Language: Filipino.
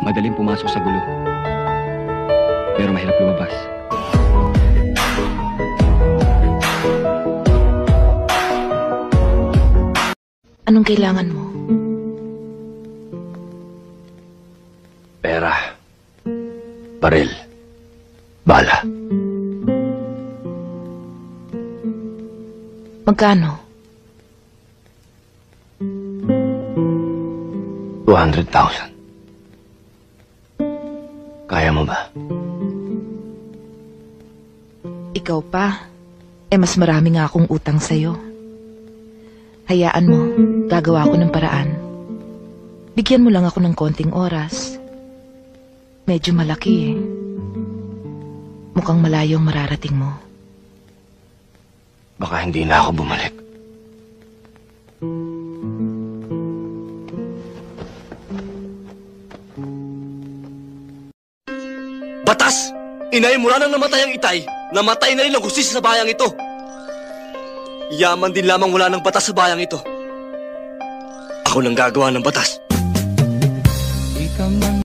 Madaling pumasok sa gulo. Pero mahirap lumabas. Anong kailangan mo? Pera. Baril. Bala. Magkano? 200,000. Kaya mo ba? Ikaw pa? Mas marami nga akong utang sa'yo. Hayaan mo, gagawa ko ng paraan. Bigyan mo lang ako ng konting oras. Medyo malaki Mukhang malayo ang mararating mo. Baka hindi na ako bumalik. Batas! Inay, mula nang namatay ang itay, namatay na rin ang hustisya sa bayang ito. Yaman din lamang wala ng batas sa bayang ito. Ako nang gagawa ng batas.